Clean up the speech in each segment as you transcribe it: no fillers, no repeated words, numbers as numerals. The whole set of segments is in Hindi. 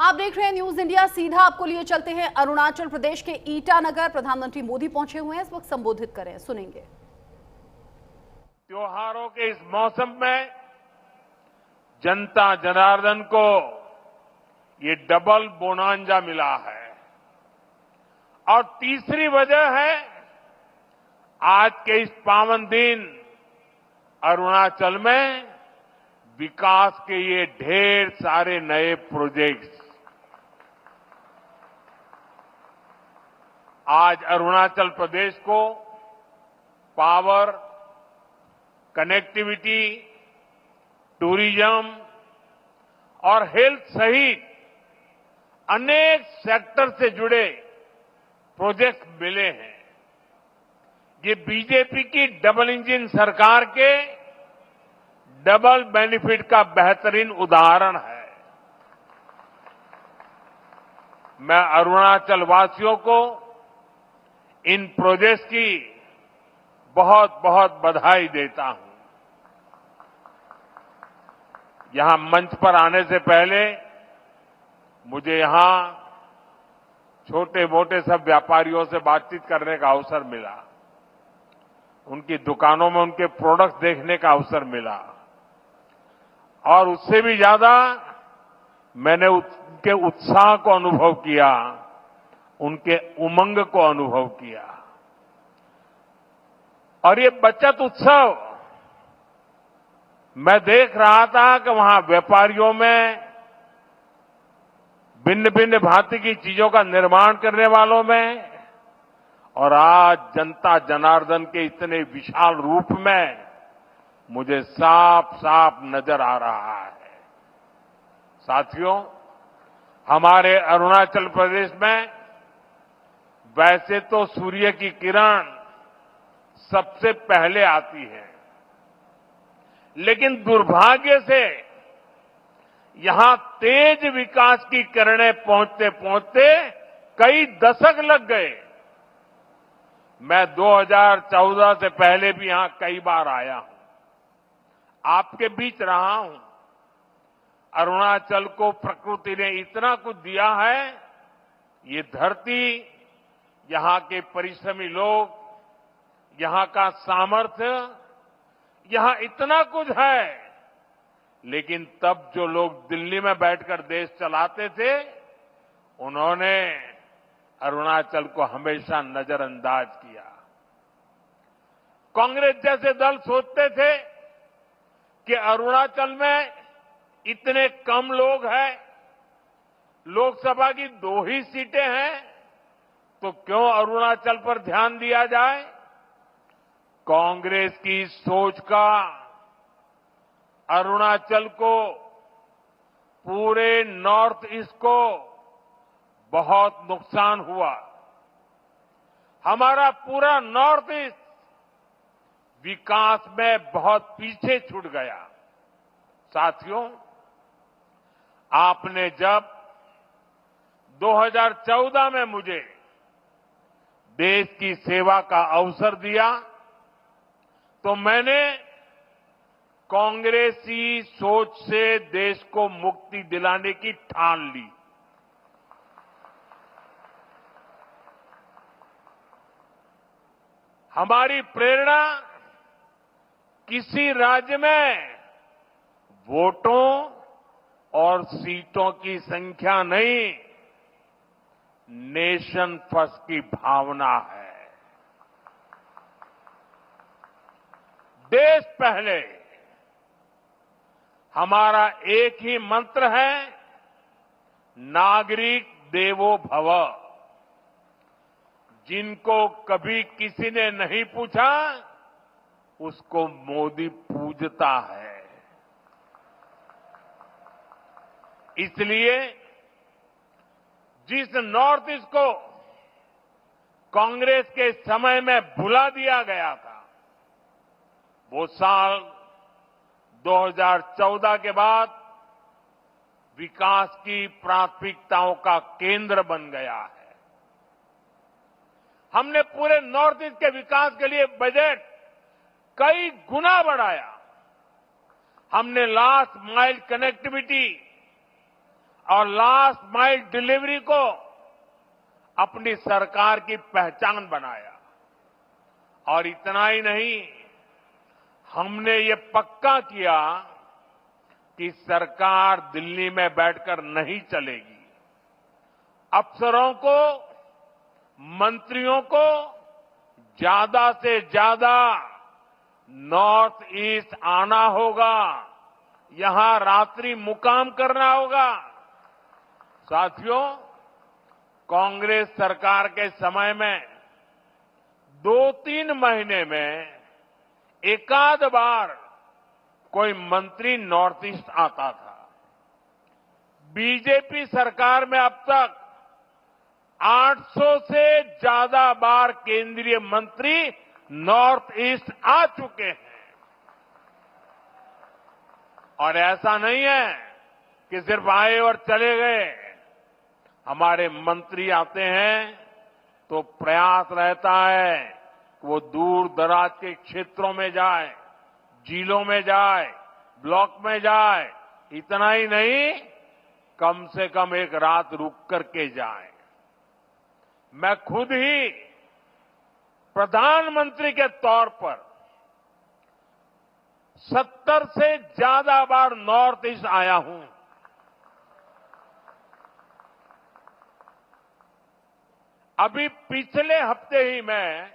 आप देख रहे हैं न्यूज इंडिया। सीधा आपको लिए चलते हैं अरुणाचल प्रदेश के ईटानगर। प्रधानमंत्री मोदी पहुंचे हुए हैं, इस वक्त संबोधित करें, सुनेंगे। त्योहारों के इस मौसम में जनता जनार्दन को ये डबल बोनांजा मिला है। और तीसरी वजह है आज के इस पावन दिन अरुणाचल में विकास के ये ढेर सारे नए प्रोजेक्ट्स। आज अरुणाचल प्रदेश को पावर, कनेक्टिविटी, टूरिज्म और हेल्थ सहित अनेक सेक्टर से जुड़े प्रोजेक्ट मिले हैं। ये बीजेपी की डबल इंजन सरकार के डबल बेनिफिट का बेहतरीन उदाहरण है। मैं अरुणाचल वासियों को इन प्रोजेक्ट्स की बहुत बहुत बधाई देता हूं। यहां मंच पर आने से पहले मुझे यहां छोटे मोटे सब व्यापारियों से बातचीत करने का अवसर मिला, उनकी दुकानों में उनके प्रोडक्ट्स देखने का अवसर मिला और उससे भी ज्यादा मैंने उनके उत्साह को अनुभव किया, उनके उमंग को अनुभव किया। और ये बचत उत्सव मैं देख रहा था कि वहां व्यापारियों में, भिन्न भिन्न भांति की चीजों का निर्माण करने वालों में और आज जनता जनार्दन के इतने विशाल रूप में मुझे साफ साफ नजर आ रहा है। साथियों, हमारे अरुणाचल प्रदेश में वैसे तो सूर्य की किरण सबसे पहले आती है, लेकिन दुर्भाग्य से यहां तेज विकास की किरणें पहुंचते पहुंचते कई दशक लग गए। मैं 2014 से पहले भी यहां कई बार आया हूं, आपके बीच रहा हूं। अरुणाचल को प्रकृति ने इतना कुछ दिया है, ये धरती, यहां के परिश्रमी लोग, यहां का सामर्थ्य, यहां इतना कुछ है। लेकिन तब जो लोग दिल्ली में बैठकर देश चलाते थे, उन्होंने अरुणाचल को हमेशा नजरअंदाज किया। कांग्रेस जैसे दल सोचते थे कि अरुणाचल में इतने कम लोग हैं, लोकसभा की 2 ही सीटें हैं, तो क्यों अरुणाचल पर ध्यान दिया जाए। कांग्रेस की सोच का अरुणाचल को, पूरे नॉर्थ ईस्ट को बहुत नुकसान हुआ। हमारा पूरा नॉर्थ ईस्ट विकास में बहुत पीछे छूट गया। साथियों, आपने जब 2014 में मुझे देश की सेवा का अवसर दिया, तो मैंने कांग्रेसी सोच से देश को मुक्ति दिलाने की ठान ली। हमारी प्रेरणा किसी राज्य में वोटों और सीटों की संख्या नहीं, नेशन फर्स्ट की भावना है। देश पहले, हमारा एक ही मंत्र है, नागरिक देवो भव। जिनको कभी किसी ने नहीं पूछा, उसको मोदी पूजता है। इसलिए जिस नॉर्थ ईस्ट को कांग्रेस के समय में भुला दिया गया था, वो साल 2014 के बाद विकास की प्राथमिकताओं का केंद्र बन गया है। हमने पूरे नॉर्थ ईस्ट के विकास के लिए बजट कई गुना बढ़ाया। हमने लास्ट माइल कनेक्टिविटी और लास्ट माइल डिलीवरी को अपनी सरकार की पहचान बनाया। और इतना ही नहीं, हमने ये पक्का किया कि सरकार दिल्ली में बैठकर नहीं चलेगी। अफसरों को, मंत्रियों को ज्यादा से ज्यादा नॉर्थ ईस्ट आना होगा, यहां रात्रि मुकाम करना होगा। साथियों, कांग्रेस सरकार के समय में 2-3 महीने में एकाध बार कोई मंत्री नॉर्थ ईस्ट आता था। बीजेपी सरकार में अब तक 800 से ज्यादा बार केंद्रीय मंत्री नॉर्थ ईस्ट आ चुके हैं। और ऐसा नहीं है कि सिर्फ आए और चले गए। हमारे मंत्री आते हैं तो प्रयास रहता है कि वो दूर दराज के क्षेत्रों में जाए, जिलों में जाए, ब्लॉक में जाए। इतना ही नहीं, कम से कम एक रात रुक करके जाए। मैं खुद ही प्रधानमंत्री के तौर पर 70 से ज्यादा बार नॉर्थ ईस्ट आया हूं। अभी पिछले हफ्ते ही मैं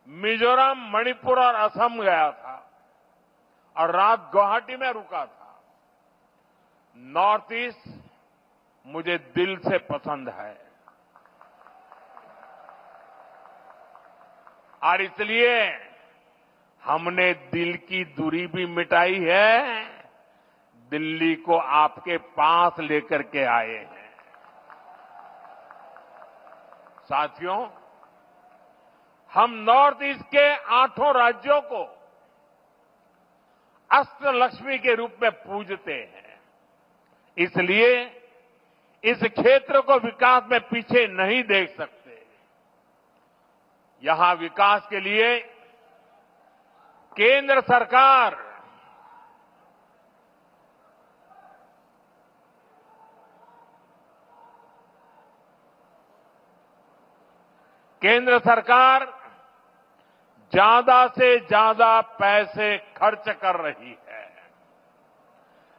मिजोरम, मणिपुर और असम गया था और रात गुवाहाटी में रुका था। नॉर्थ ईस्ट मुझे दिल से पसंद है और इसलिए हमने दिल की दूरी भी मिटाई है, दिल्ली को आपके पास लेकर के आए हैं। साथियों, हम नॉर्थ ईस्ट के 8 राज्यों को अष्टलक्ष्मी के रूप में पूजते हैं। इसलिए इस क्षेत्र को विकास में पीछे नहीं देख सकते। यहां विकास के लिए केंद्र सरकार ज्यादा से ज्यादा पैसे खर्च कर रही है।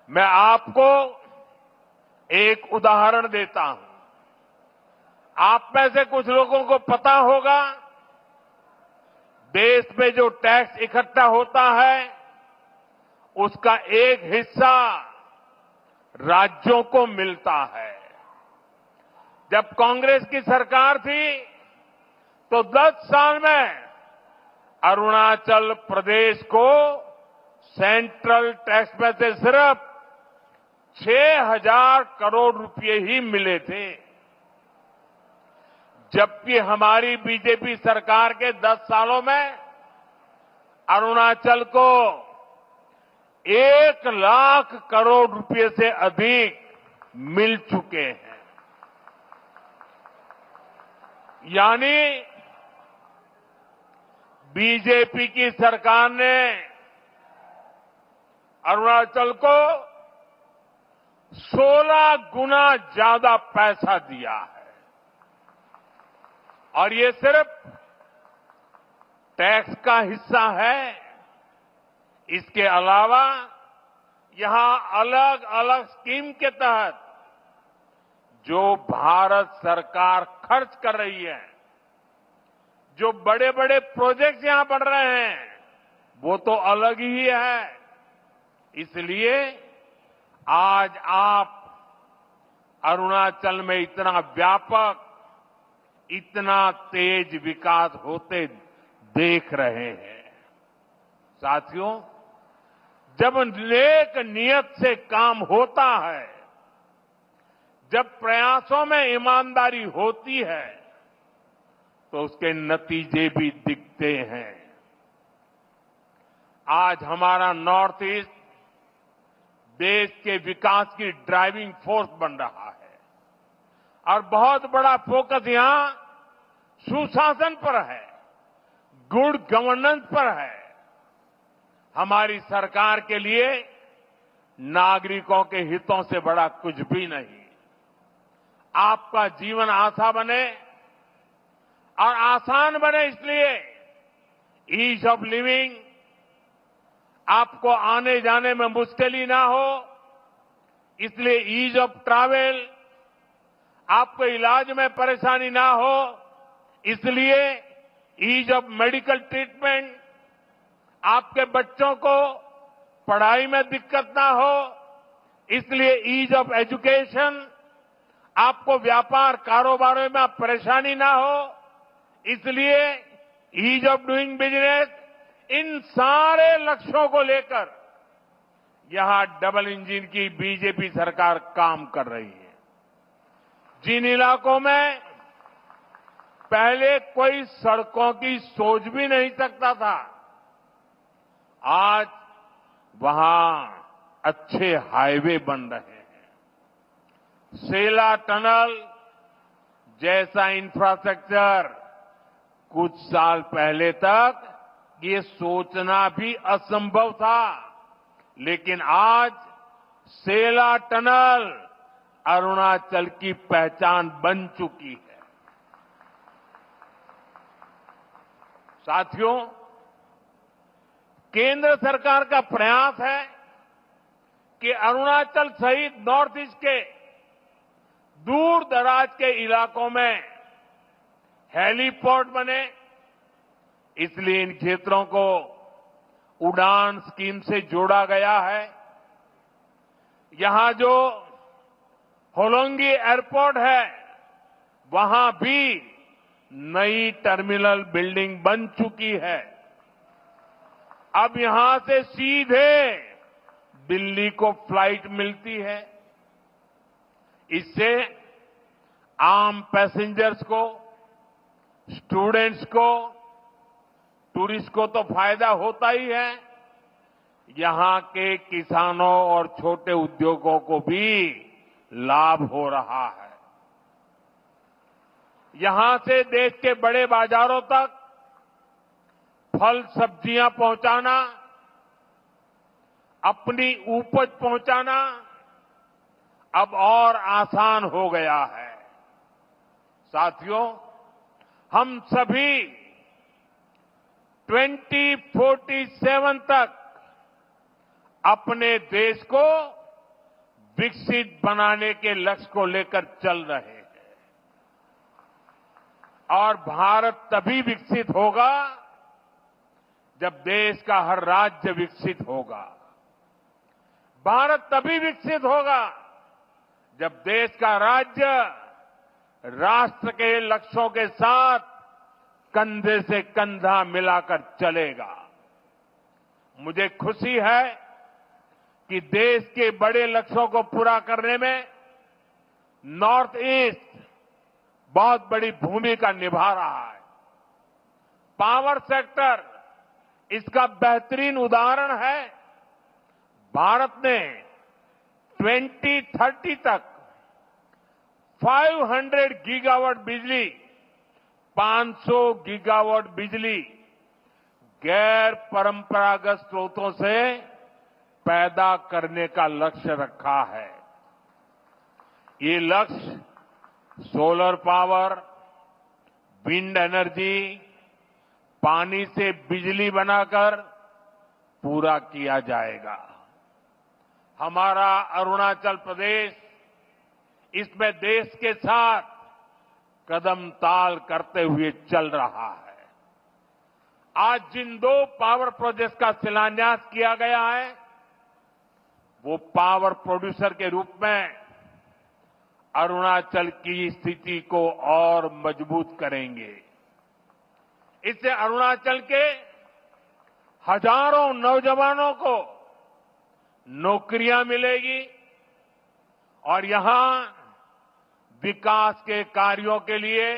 मैं आपको एक उदाहरण देता हूं। आप में से कुछ लोगों को पता होगा, देश में जो टैक्स इकट्ठा होता है उसका एक हिस्सा राज्यों को मिलता है। जब कांग्रेस की सरकार थी तो 10 साल में अरुणाचल प्रदेश को सेंट्रल टैक्स में से सिर्फ 6,000 करोड़ रुपए ही मिले थे, जबकि हमारी बीजेपी सरकार के 10 सालों में अरुणाचल को 1 लाख करोड़ रुपए से अधिक मिल चुके हैं। यानी बीजेपी की सरकार ने अरुणाचल को 16 गुना ज्यादा पैसा दिया है। और ये सिर्फ टैक्स का हिस्सा है। इसके अलावा यहां अलग अलग स्कीम के तहत जो भारत सरकार खर्च कर रही है, जो बड़े बड़े प्रोजेक्ट यहां बन रहे हैं, वो तो अलग ही है। इसलिए आज आप अरुणाचल में इतना व्यापक, इतना तेज विकास होते देख रहे हैं। साथियों, जब नेक नियत से काम होता है, जब प्रयासों में ईमानदारी होती है, तो उसके नतीजे भी दिखते हैं। आज हमारा नॉर्थ ईस्ट देश के विकास की ड्राइविंग फोर्स बन रहा है और बहुत बड़ा फोकस यहां सुशासन पर है, गुड गवर्नेंस पर है। हमारी सरकार के लिए नागरिकों के हितों से बड़ा कुछ भी नहीं। आपका जीवन आसान बने और आसान बने इसलिए ईज ऑफ लिविंग, आपको आने जाने में मुश्किल ना हो इसलिए ईज ऑफ ट्रैवल, आपको इलाज में परेशानी ना हो इसलिए ईज ऑफ मेडिकल ट्रीटमेंट, आपके बच्चों को पढ़ाई में दिक्कत ना हो इसलिए ईज ऑफ एजुकेशन, आपको व्यापार कारोबार में परेशानी ना हो इसलिए ईज ऑफ डूइंग बिजनेस। इन सारे लक्ष्यों को लेकर यहां डबल इंजन की बीजेपी सरकार काम कर रही है। जिन इलाकों में पहले कोई सड़कों की सोच भी नहीं सकता था, आज वहां अच्छे हाईवे बन रहे हैं। सेला टनल जैसा इंफ्रास्ट्रक्चर कुछ साल पहले तक ये सोचना भी असंभव था, लेकिन आज सेला टनल अरुणाचल की पहचान बन चुकी है। साथियों, केंद्र सरकार का प्रयास है कि अरुणाचल सहित नॉर्थ ईस्ट के दूर दराज के इलाकों में हेलीपोर्ट बने, इसलिए इन क्षेत्रों को उड़ान स्कीम से जोड़ा गया है। यहां जो होलोंगी एयरपोर्ट है वहां भी नई टर्मिनल बिल्डिंग बन चुकी है। अब यहां से सीधे दिल्ली को फ्लाइट मिलती है। इससे आम पैसेंजर्स को, स्टूडेंट्स को, टूरिस्ट को तो फायदा होता ही है, यहां के किसानों और छोटे उद्योगों को भी लाभ हो रहा है। यहां से देश के बड़े बाजारों तक फल सब्जियां पहुंचाना, अपनी उपज पहुंचाना अब और आसान हो गया है। साथियों, हम सभी 2047 तक अपने देश को विकसित बनाने के लक्ष्य को लेकर चल रहे हैं और भारत तभी विकसित होगा जब देश का हर राज्य विकसित होगा। भारत तभी विकसित होगा जब देश का राज्य राष्ट्र के लक्ष्यों के साथ कंधे से कंधा मिलाकर चलेगा। मुझे खुशी है कि देश के बड़े लक्ष्यों को पूरा करने में नॉर्थ ईस्ट बहुत बड़ी भूमिका निभा रहा है। पावर सेक्टर इसका बेहतरीन उदाहरण है। भारत ने 2030 तक 500 गीगावाट बिजली, 500 गीगावाट बिजली गैर परंपरागत स्रोतों से पैदा करने का लक्ष्य रखा है। ये लक्ष्य सोलर पावर, विंड एनर्जी, पानी से बिजली बनाकर पूरा किया जाएगा। हमारा अरुणाचल प्रदेश इसमें देश के साथ कदम ताल करते हुए चल रहा है। आज जिन 2 पावर प्रोजेक्ट्स का शिलान्यास किया गया है वो पावर प्रोड्यूसर के रूप में अरुणाचल की स्थिति को और मजबूत करेंगे। इससे अरुणाचल के हजारों नौजवानों को नौकरियां मिलेगी और यहां विकास के कार्यों के लिए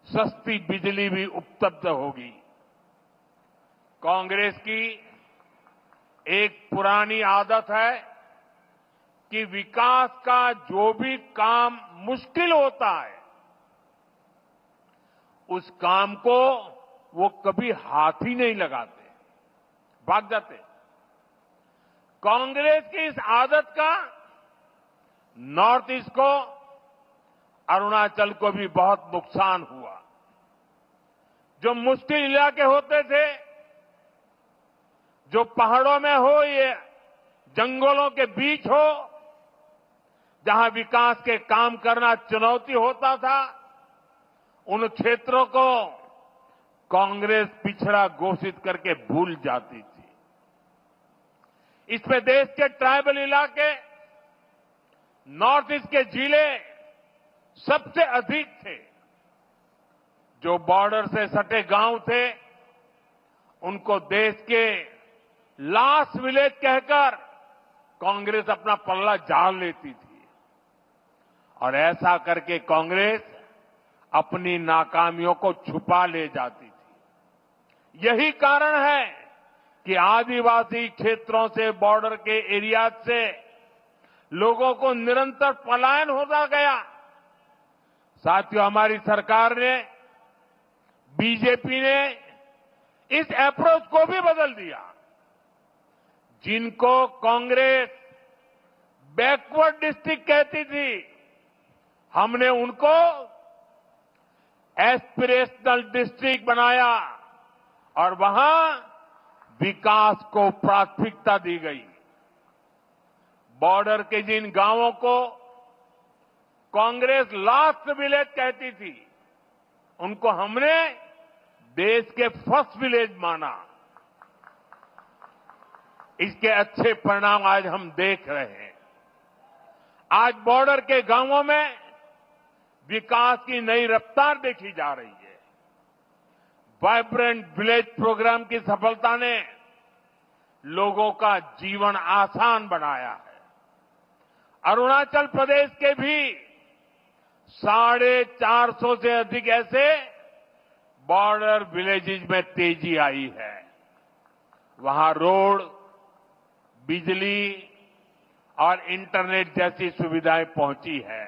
सस्ती बिजली भी उपलब्ध होगी। कांग्रेस की एक पुरानी आदत है कि विकास का जो भी काम मुश्किल होता है उस काम को वो कभी हाथ ही नहीं लगाते, भाग जाते। कांग्रेस की इस आदत का नॉर्थ ईस्ट को, अरुणाचल को भी बहुत नुकसान हुआ। जो मुश्किल इलाके होते थे, जो पहाड़ों में हो, ये जंगलों के बीच हो, जहां विकास के काम करना चुनौती होता था, उन क्षेत्रों को कांग्रेस पिछड़ा घोषित करके भूल जाती थी। इसमें देश के ट्राइबल इलाके, नॉर्थ ईस्ट के जिले सबसे अधिक थे। जो बॉर्डर से सटे गांव थे, उनको देश के लास्ट विलेज कहकर कांग्रेस अपना पल्ला झाड़ लेती थी। और ऐसा करके कांग्रेस अपनी नाकामियों को छुपा ले जाती थी। यही कारण है कि आदिवासी क्षेत्रों से, बॉर्डर के एरिया से लोगों को निरंतर पलायन होता गया। साथियों, हमारी सरकार ने, बीजेपी ने इस अप्रोच को भी बदल दिया। जिनको कांग्रेस बैकवर्ड डिस्ट्रिक्ट कहती थी, हमने उनको एस्पिरेशनल डिस्ट्रिक्ट बनाया और वहां विकास को प्राथमिकता दी गई। बॉर्डर के जिन गांवों को कांग्रेस लास्ट विलेज कहती थी, उनको हमने देश के फर्स्ट विलेज माना। इसके अच्छे परिणाम आज हम देख रहे हैं। आज बॉर्डर के गांवों में विकास की नई रफ्तार देखी जा रही है। वाइब्रेंट विलेज प्रोग्राम की सफलता ने लोगों का जीवन आसान बनाया है। अरुणाचल प्रदेश के भी 450 से अधिक ऐसे बॉर्डर विलेजेस में तेजी आई है। वहां रोड, बिजली और इंटरनेट जैसी सुविधाएं पहुंची है।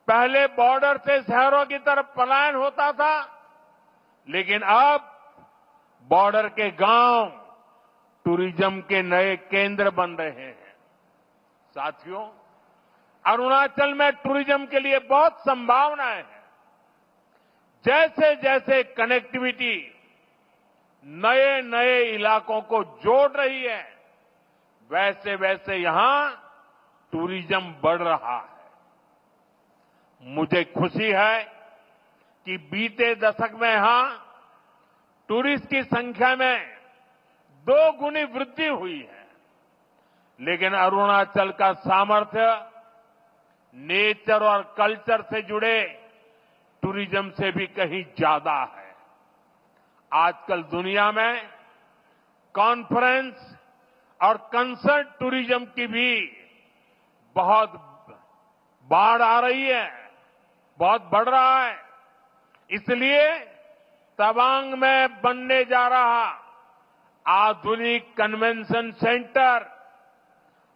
पहले बॉर्डर से शहरों की तरफ पलायन होता था, लेकिन अब बॉर्डर के गांव टूरिज्म के नए केंद्र बन रहे हैं। साथियों, अरुणाचल में टूरिज्म के लिए बहुत संभावनाएं हैं। जैसे जैसे कनेक्टिविटी नए नए इलाकों को जोड़ रही है, वैसे वैसे यहां टूरिज्म बढ़ रहा है। मुझे खुशी है कि बीते दशक में यहां टूरिस्ट की संख्या में 2 गुनी वृद्धि हुई है। लेकिन अरुणाचल का सामर्थ्य नेचर और कल्चर से जुड़े टूरिज्म से भी कहीं ज्यादा है। आजकल दुनिया में कॉन्फ्रेंस और कंसर्ट टूरिज्म की भी बहुत बाढ़ आ रही है, बहुत बढ़ रहा है। इसलिए तवांग में बनने जा रहा आधुनिक कन्वेंशन सेंटर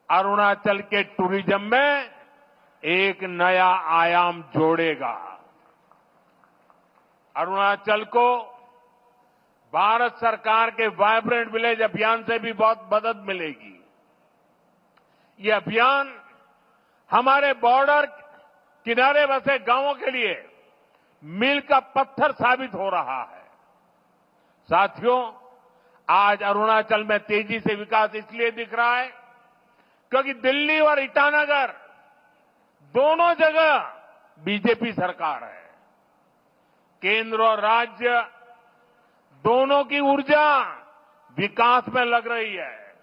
अरुणाचल के टूरिज्म में एक नया आयाम जोड़ेगा। अरुणाचल को भारत सरकार के वाइब्रेंट विलेज अभियान से भी बहुत मदद मिलेगी। ये अभियान हमारे बॉर्डर किनारे बसे गांवों के लिए मील का पत्थर साबित हो रहा है। साथियों, आज अरुणाचल में तेजी से विकास इसलिए दिख रहा है क्योंकि दिल्ली और ईटानगर दोनों जगह बीजेपी सरकार है। केंद्र और राज्य दोनों की ऊर्जा विकास में लग रही है।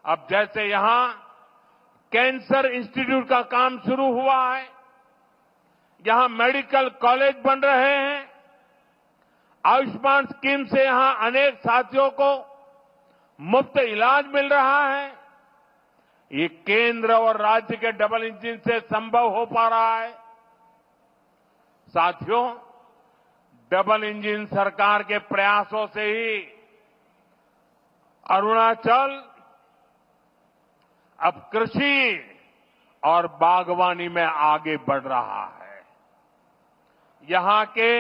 अब जैसे यहां कैंसर इंस्टीट्यूट का काम शुरू हुआ है, यहां मेडिकल कॉलेज बन रहे हैं, आयुष्मान स्कीम से यहां अनेक साथियों को मुफ्त इलाज मिल रहा है। ये केंद्र और राज्य के डबल इंजन से संभव हो पा रहा है। साथियों, डबल इंजन सरकार के प्रयासों से ही अरुणाचल अब कृषि और बागवानी में आगे बढ़ रहा है। यहां के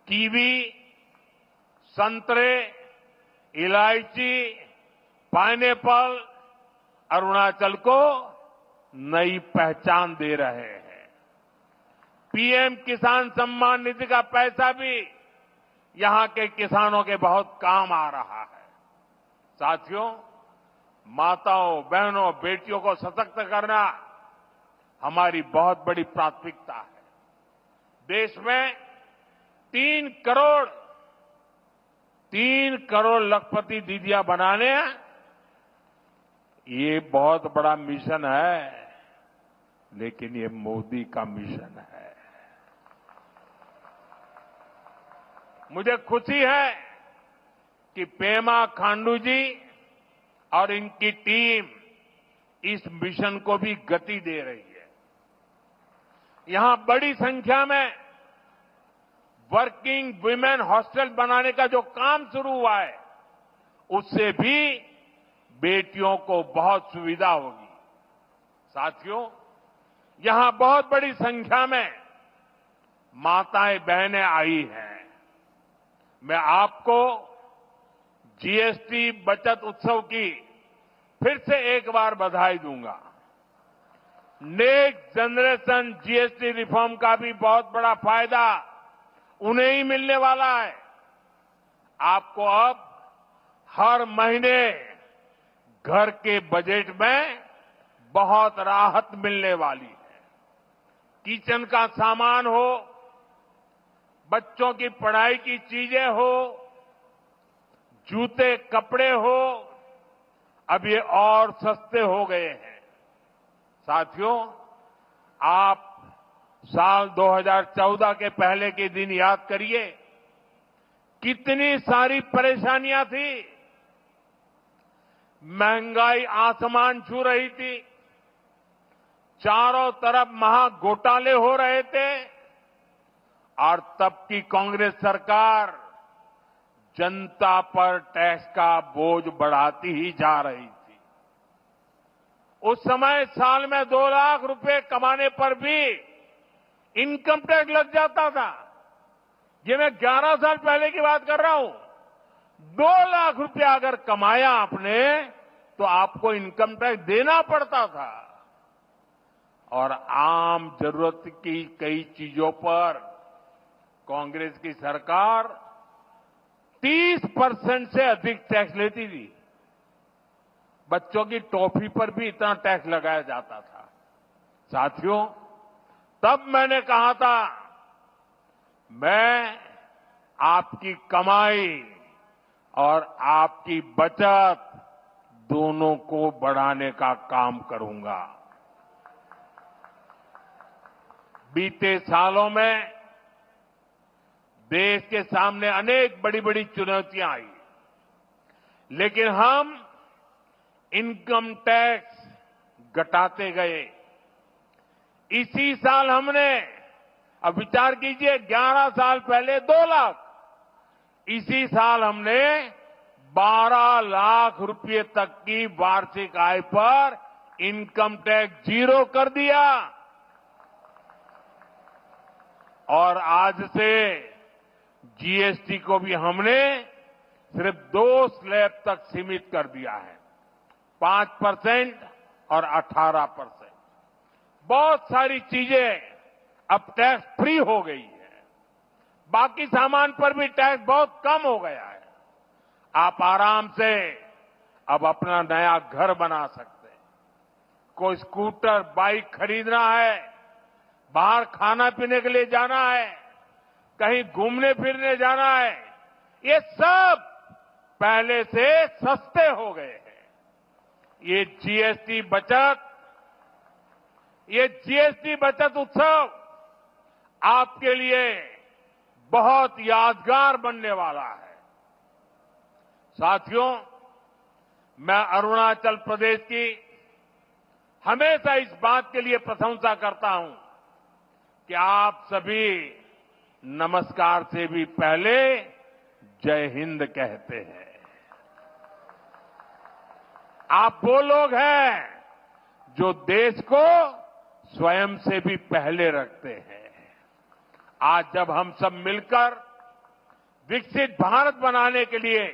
कीवी, संतरे, इलायची, पाइनएप्पल अरुणाचल को नई पहचान दे रहे हैं। पीएम किसान सम्मान निधि का पैसा भी यहां के किसानों के बहुत काम आ रहा है। साथियों, माताओं, बहनों, बेटियों को सशक्त करना हमारी बहुत बड़ी प्राथमिकता है। देश में 3 करोड़ लखपति दीदियां बनाने ये बहुत बड़ा मिशन है, लेकिन ये मोदी का मिशन है। मुझे खुशी है कि पेमा खांडू जी और इनकी टीम इस मिशन को भी गति दे रही है। यहां बड़ी संख्या में वर्किंग वुमेन हॉस्टल बनाने का जो काम शुरू हुआ है, उससे भी बेटियों को बहुत सुविधा होगी। साथियों, यहां बहुत बड़ी संख्या में माताएं बहनें आई हैं। मैं आपको जीएसटी बचत उत्सव की फिर से एक बार बधाई दूंगा। नेक्स्ट जनरेशन जीएसटी रिफॉर्म का भी बहुत बड़ा फायदा उन्हें ही मिलने वाला है। आपको अब हर महीने घर के बजट में बहुत राहत मिलने वाली है। किचन का सामान हो, बच्चों की पढ़ाई की चीजें हो, जूते कपड़े हो, अब ये और सस्ते हो गए हैं। साथियों, आप साल 2014 के पहले के दिन याद करिए, कितनी सारी परेशानियां थी। महंगाई आसमान छू रही थी, चारों तरफ महा घोटाले हो रहे थे, और तब की कांग्रेस सरकार जनता पर टैक्स का बोझ बढ़ाती ही जा रही थी। उस समय साल में 2 लाख रुपए कमाने पर भी इनकम टैक्स लग जाता था। ये मैं 11 साल पहले की बात कर रहा हूं। 2 लाख रुपया अगर कमाया आपने तो आपको इनकम टैक्स देना पड़ता था। और आम जरूरत की कई चीजों पर कांग्रेस की सरकार 30% से अधिक टैक्स लेती थी। बच्चों की टॉफी पर भी इतना टैक्स लगाया जाता था। साथियों, तब मैंने कहा था, मैं आपकी कमाई और आपकी बचत दोनों को बढ़ाने का काम करूंगा। बीते सालों में देश के सामने अनेक बड़ी बड़ी चुनौतियां आई, लेकिन हम इनकम टैक्स घटाते गए। इसी साल हमने, अब विचार कीजिए, 11 साल पहले 2 लाख, इसी साल हमने 12 लाख रुपए तक की वार्षिक आय पर इनकम टैक्स 0 कर दिया। और आज से जीएसटी को भी हमने सिर्फ 2 स्लैब तक सीमित कर दिया है, 5% और 18%। बहुत सारी चीजें अब टैक्स फ्री हो गई है। बाकी सामान पर भी टैक्स बहुत कम हो गया है। आप आराम से अब अपना नया घर बना सकते हैं। कोई स्कूटर, बाइक खरीदना है, बाहर खाना पीने के लिए जाना है, कहीं घूमने फिरने जाना है, ये सब पहले से सस्ते हो गए हैं। ये जीएसटी बचत उत्सव आपके लिए बहुत यादगार बनने वाला है। साथियों, मैं अरुणाचल प्रदेश की हमेशा इस बात के लिए प्रशंसा करता हूं कि आप सभी नमस्कार से भी पहले जय हिंद कहते हैं। आप वो लोग हैं जो देश को स्वयं से भी पहले रखते हैं। आज जब हम सब मिलकर विकसित भारत बनाने के लिए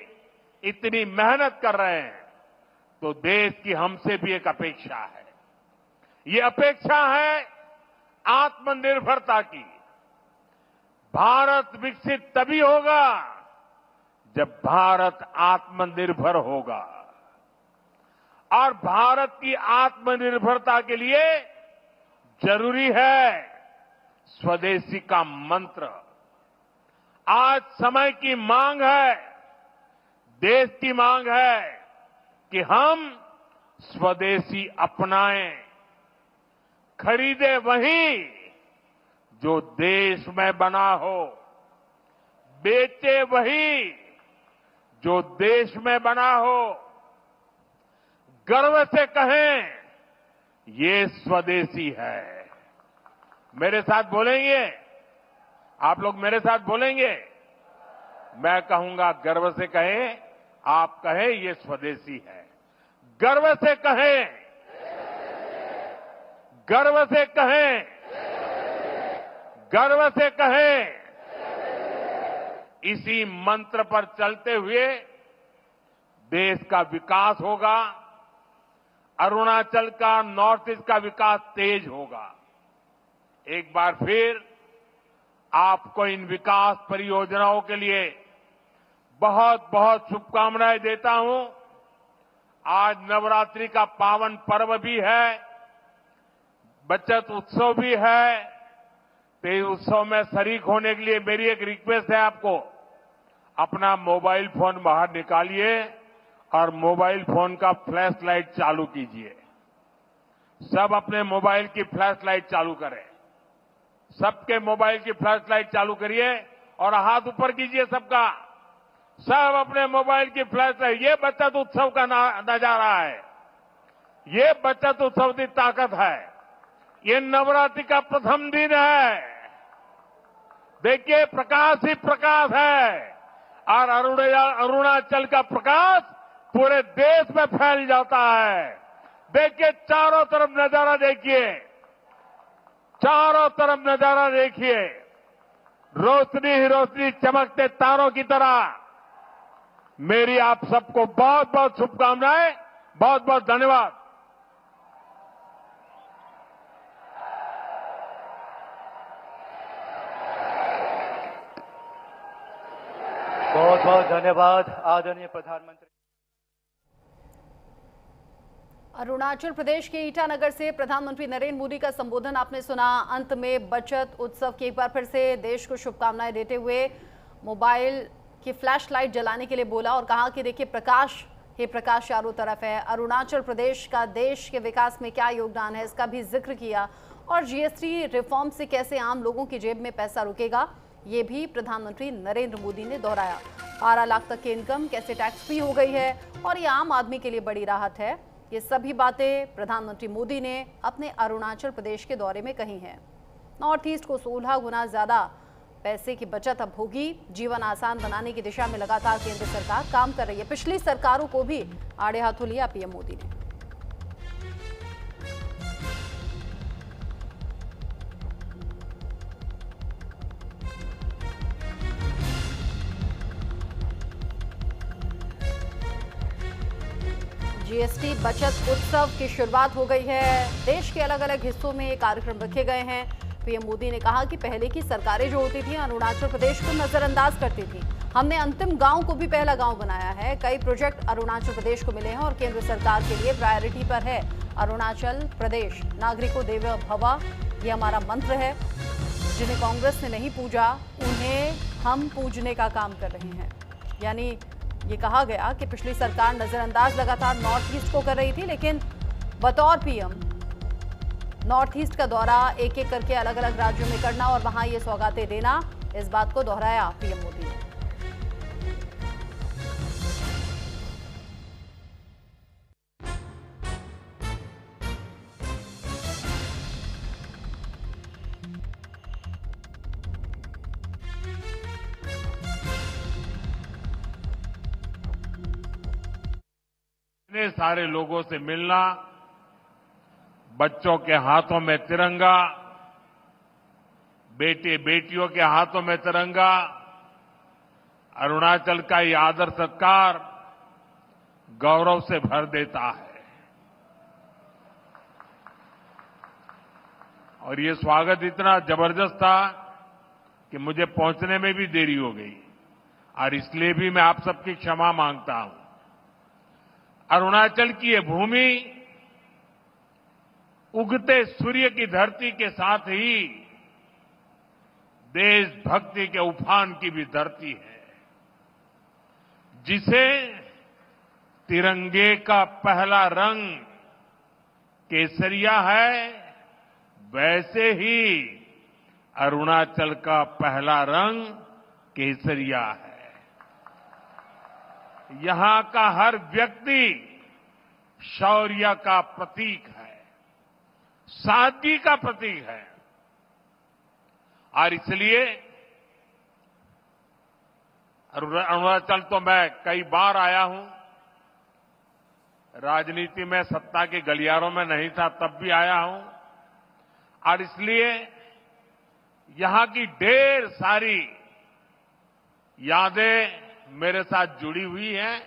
इतनी मेहनत कर रहे हैं, तो देश की हमसे भी एक अपेक्षा है। ये अपेक्षा है आत्मनिर्भरता की। भारत विकसित तभी होगा जब भारत आत्मनिर्भर होगा, और भारत की आत्मनिर्भरता के लिए जरूरी है स्वदेशी का मंत्र। आज समय की मांग है, देश की मांग है कि हम स्वदेशी अपनाएं, खरीदे वही जो देश में बना हो, बेचे वही जो देश में बना हो, गर्व से कहें ये स्वदेशी है। मेरे साथ बोलेंगे? आप लोग मेरे साथ बोलेंगे? मैं कहूंगा गर्व से कहें, आप कहें ये स्वदेशी है। गर्व से कहें, गर्व से कहें, गर्व से कहें। इसी मंत्र पर चलते हुए देश का विकास होगा, अरुणाचल का, नॉर्थ ईस्ट का विकास तेज होगा। एक बार फिर आपको इन विकास परियोजनाओं के लिए बहुत बहुत शुभकामनाएं देता हूं। आज नवरात्रि का पावन पर्व भी है, बचत उत्सव भी है। तो इस उत्सव में शरीक होने के लिए मेरी एक रिक्वेस्ट है आपको, अपना मोबाइल फोन बाहर निकालिए और मोबाइल फोन का फ्लैश लाइट चालू कीजिए। सब अपने मोबाइल की फ्लैश लाइट चालू करें। सबके मोबाइल की फ्लैश लाइट चालू करिए और हाथ ऊपर कीजिए सबका। सब अपने मोबाइल की फ्लैश लाइट। ये बचत उत्सव का नजारा है, ये बचत उत्सव की ताकत है। ये नवरात्रि का प्रथम दिन है। देखिए प्रकाश ही प्रकाश है, और अरुणाचल का प्रकाश पूरे देश में फैल जाता है। देखिए चारों तरफ नजारा देखिए, चारों तरफ नजारा देखिए, रोशनी ही रोशनी, चमकते तारों की तरह। मेरी आप सबको बहुत बहुत शुभकामनाएं, बहुत बहुत धन्यवाद। बहुत बहुत धन्यवाद आदरणीय प्रधानमंत्री। अरुणाचल प्रदेश के ईटानगर से प्रधानमंत्री नरेंद्र मोदी का संबोधन आपने सुना। अंत में बचत उत्सव की एक बार फिर से देश को शुभकामनाएं देते हुए मोबाइल की फ्लैश लाइट जलाने के लिए बोला और कहा कि देखिए प्रकाश ही प्रकाश चारों तरफ है। अरुणाचल प्रदेश का देश के विकास में क्या योगदान है इसका भी जिक्र किया, और जीएसटी रिफॉर्म से कैसे आम लोगों की जेब में पैसा रुकेगा ये भी प्रधानमंत्री नरेंद्र मोदी ने दोहराया। 12 लाख तक की इनकम कैसे टैक्स फ्री हो गई है और ये आम आदमी के लिए बड़ी राहत है। ये सभी बातें प्रधानमंत्री मोदी ने अपने अरुणाचल प्रदेश के दौरे में कही हैं। नॉर्थ ईस्ट को 16 गुना ज्यादा पैसे की बचत अब होगी। जीवन आसान बनाने की दिशा में लगातार केंद्र सरकार काम कर रही है। पिछली सरकारों को भी आड़े हाथों लिया पीएम मोदी ने। जीएसटी बचत उत्सव की शुरुआत हो गई है। देश के अलग अलग हिस्सों में ये कार्यक्रम रखे गए हैं। पीएम मोदी ने कहा कि पहले की सरकारें जो होती थी अरुणाचल प्रदेश को नजरअंदाज करती थी। हमने अंतिम गांव को भी पहला गांव बनाया है। कई प्रोजेक्ट अरुणाचल प्रदेश को मिले हैं और केंद्र सरकार के लिए प्रायोरिटी पर है अरुणाचल प्रदेश। नागरिकों देवो भव ये हमारा मंत्र है। जिन्हें कांग्रेस ने नहीं पूजा उन्हें हम पूजने का काम कर रहे हैं। यानी ये कहा गया कि पिछली सरकार नजरअंदाज लगातार नॉर्थ ईस्ट को कर रही थी, लेकिन बतौर पीएम नॉर्थ ईस्ट का दौरा एक एक करके अलग अलग राज्यों में करना और वहां ये सौगातें देना, इस बात को दोहराया पीएम मोदी ने। इतने सारे लोगों से मिलना, बच्चों के हाथों में तिरंगा, बेटे बेटियों के हाथों में तिरंगा, अरुणाचल का ये आदर सत्कार गौरव से भर देता है। और ये स्वागत इतना जबरदस्त था कि मुझे पहुंचने में भी देरी हो गई, और इसलिए भी मैं आप सबकी क्षमा मांगता हूं। अरुणाचल की ये भूमि उगते सूर्य की धरती के साथ ही देशभक्ति के उफान की भी धरती है, जिसे तिरंगे का पहला रंग केसरिया है, वैसे ही अरुणाचल का पहला रंग केसरिया है। यहां का हर व्यक्ति शौर्य का प्रतीक है, सादगी का प्रतीक है, और इसलिए अरुणाचल तो मैं कई बार आया हूं। राजनीति में सत्ता के गलियारों में नहीं था तब भी आया हूं, और इसलिए यहां की ढेर सारी यादें मेरे साथ जुड़ी हुई हैं,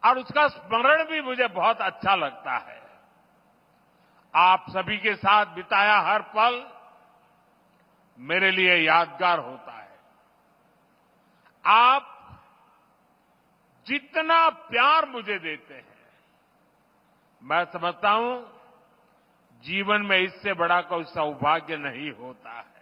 और उसका स्मरण भी मुझे बहुत अच्छा लगता है। आप सभी के साथ बिताया हर पल मेरे लिए यादगार होता है। आप जितना प्यार मुझे देते हैं, मैं समझता हूं जीवन में इससे बड़ा कोई सौभाग्य नहीं होता है।